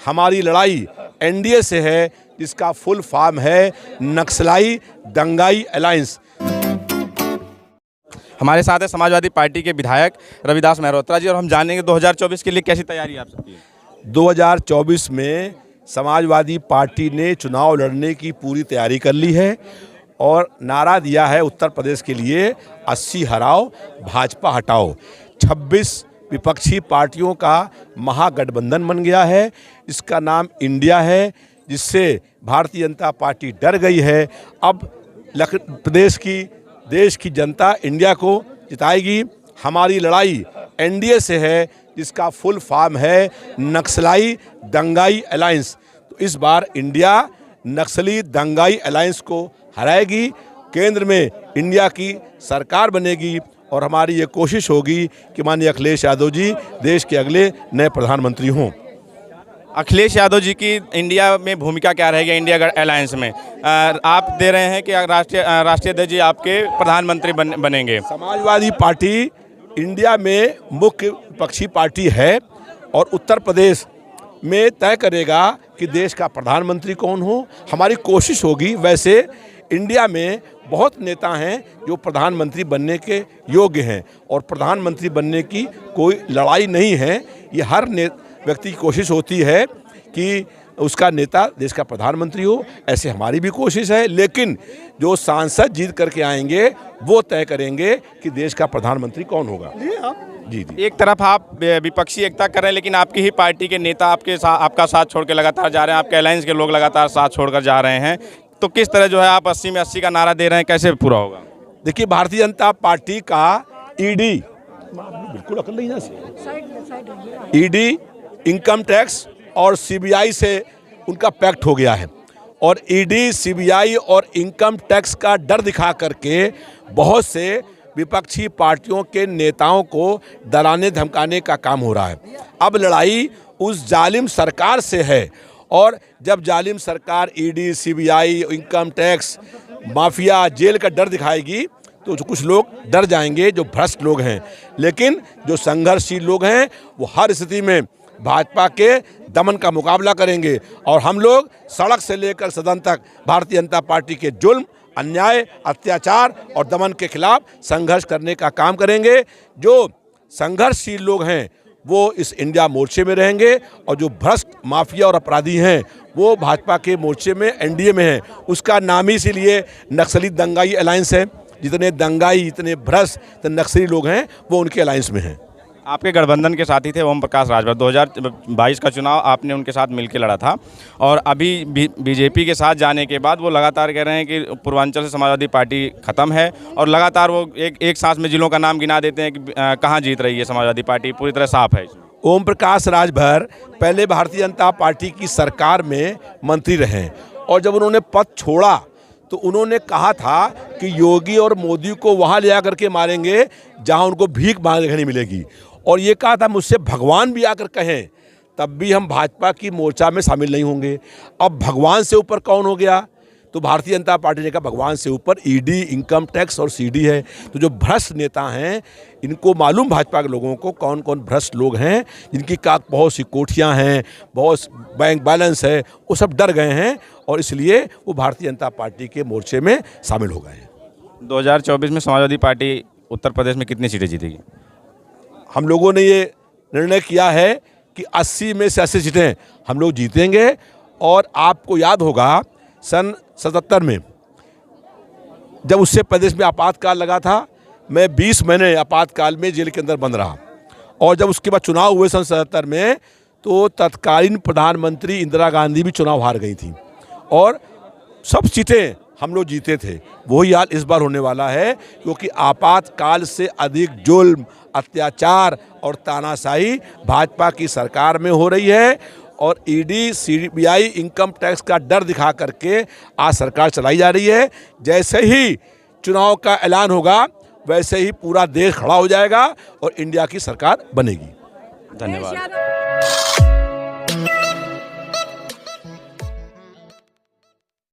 हमारी लड़ाई एनडीए से है, जिसका फुल फॉर्म है नक्सलाई दंगाई अलायंस। हमारे साथ है समाजवादी पार्टी के विधायक रविदास मेहरोत्रा जी, और हम जानेंगे 2024 के लिए कैसी तैयारी आप सबकी है। 2024 में समाजवादी पार्टी ने चुनाव लड़ने की पूरी तैयारी कर ली है और नारा दिया है उत्तर प्रदेश के लिए 80 हराओ भाजपा हटाओ। 26 विपक्षी पार्टियों का महागठबंधन बन गया है, इसका नाम इंडिया है, जिससे भारतीय जनता पार्टी डर गई है। अब देश की जनता इंडिया को जिताएगी। हमारी लड़ाई एनडीए से है, जिसका फुल फॉर्म है नक्सलाई दंगाई अलायंस। तो इस बार इंडिया नक्सली दंगाई अलायंस को हराएगी, केंद्र में इंडिया की सरकार बनेगी और हमारी ये कोशिश होगी कि माननीय अखिलेश यादव जी देश के अगले नए प्रधानमंत्री हों। अखिलेश यादव जी की इंडिया में भूमिका क्या रहेगी इंडिया अलायंस में? आप दे रहे हैं कि राष्ट्रीय अध्यक्ष जी आपके प्रधानमंत्री बनेंगे। समाजवादी पार्टी इंडिया में मुख्य विपक्षी पार्टी है और उत्तर प्रदेश में तय करेगा कि देश का प्रधानमंत्री कौन हो। हमारी कोशिश होगी, वैसे इंडिया में बहुत नेता हैं जो प्रधानमंत्री बनने के योग्य हैं और प्रधानमंत्री बनने की कोई लड़ाई नहीं है। ये हर व्यक्ति की कोशिश होती है कि उसका नेता देश का प्रधानमंत्री हो, ऐसे हमारी भी कोशिश है। लेकिन जो सांसद जीत करके आएंगे वो तय करेंगे कि देश का प्रधानमंत्री कौन होगा। जी। एक तरफ आप विपक्षी एकता कर रहे हैं, लेकिन आपकी ही पार्टी के नेता आपका साथ छोड़ के लगातार जा रहे हैं, आपके अलायंस के लोग लगातार साथ छोड़कर जा रहे हैं, तो किस तरह जो है आप 80 में 80 का नारा दे रहे हैं, कैसे पूरा होगा? देखिए, भारतीय जनता पार्टी का ईडी बिल्कुल अकल नहीं है, ईडी इनकम टैक्स और सीबीआई से उनका पैक्ट हो गया है और ईडी सीबीआई और इनकम टैक्स का डर दिखा करके बहुत से विपक्षी पार्टियों के नेताओं को डराने धमकाने का काम हो रहा है। अब लड़ाई उस जालिम सरकार से है और जब जालिम सरकार ED CBI income tax mafia jail का डर दिखाएगी तो कुछ लोग डर जाएंगे, जो भ्रष्ट लोग हैं। लेकिन जो संघर्षशील लोग हैं वो हर स्थिति में भाजपा के दमन का मुकाबला करेंगे और हम लोग सड़क से लेकर सदन तक भारतीय जनता पार्टी के जुल्म, अन्याय, अत्याचार और दमन के खिलाफ संघर्ष करने का काम करेंगे। जो संघर्षशील लोग हैं वो इस इंडिया मोर्चे में रहेंगे और जो भ्रष्ट माफिया और अपराधी हैं वो भाजपा के मोर्चे में एनडीए में हैं। उसका नाम ही इसीलिए नक्सली दंगाई अलायंस है। जितने दंगाई, जितने भ्रष्ट नक्सली लोग हैं वो उनके अलायंस में हैं। आपके गठबंधन के साथी थे ओम प्रकाश राजभर, 2022 का चुनाव आपने उनके साथ मिलकर लड़ा था और अभी बीजेपी के साथ जाने के बाद वो लगातार कह रहे हैं कि पूर्वांचल से समाजवादी पार्टी ख़त्म है और लगातार वो एक सांस में जिलों का नाम गिना देते हैं कि कहाँ जीत रही है समाजवादी पार्टी, पूरी तरह साफ है। ओम प्रकाश राजभर पहले भारतीय जनता पार्टी की सरकार में मंत्री रहे और जब उन्होंने पद छोड़ा तो उन्होंने कहा था कि योगी और मोदी को वहाँ ले आकर के मारेंगे जहाँ उनको भीख मांगने नहीं मिलेगी और ये कहा था मुझसे भगवान भी आकर कहें तब भी हम भाजपा की मोर्चा में शामिल नहीं होंगे। अब भगवान से ऊपर कौन हो गया? तो भारतीय जनता पार्टी ने कहा भगवान से ऊपर ईडी, इनकम टैक्स और सीडी है। तो जो भ्रष्ट नेता हैं इनको मालूम, भाजपा के लोगों को कौन कौन भ्रष्ट लोग हैं जिनकी बहुत सी कोठियाँ हैं, बहुत बैंक बैलेंस है, वो सब डर गए हैं और इसलिए वो भारतीय जनता पार्टी के मोर्चे में शामिल हो गए हैं। 2024 में समाजवादी पार्टी उत्तर प्रदेश में कितनी सीटें जीतेगी? हम लोगों ने ये निर्णय किया है कि 80 में से 80 सीटें हम लोग जीतेंगे। और आपको याद होगा सन 77 में जब उससे प्रदेश में आपातकाल लगा था, मैं 20 महीने आपातकाल में जेल के अंदर बंद रहा और जब उसके बाद चुनाव हुए सन 77 में तो तत्कालीन प्रधानमंत्री इंदिरा गांधी भी चुनाव हार गई थी और सब सीटें हम लोग जीते थे। वही हाल इस बार होने वाला है क्योंकि आपातकाल से अधिक जुल्म, अत्याचार और तानाशाही भाजपा की सरकार में हो रही है और ईडी, सीबीआई, इनकम टैक्स का डर दिखा करके आज सरकार चलाई जा रही है। जैसे ही चुनाव का ऐलान होगा वैसे ही पूरा देश खड़ा हो जाएगा और इंडिया की सरकार बनेगी। धन्यवाद।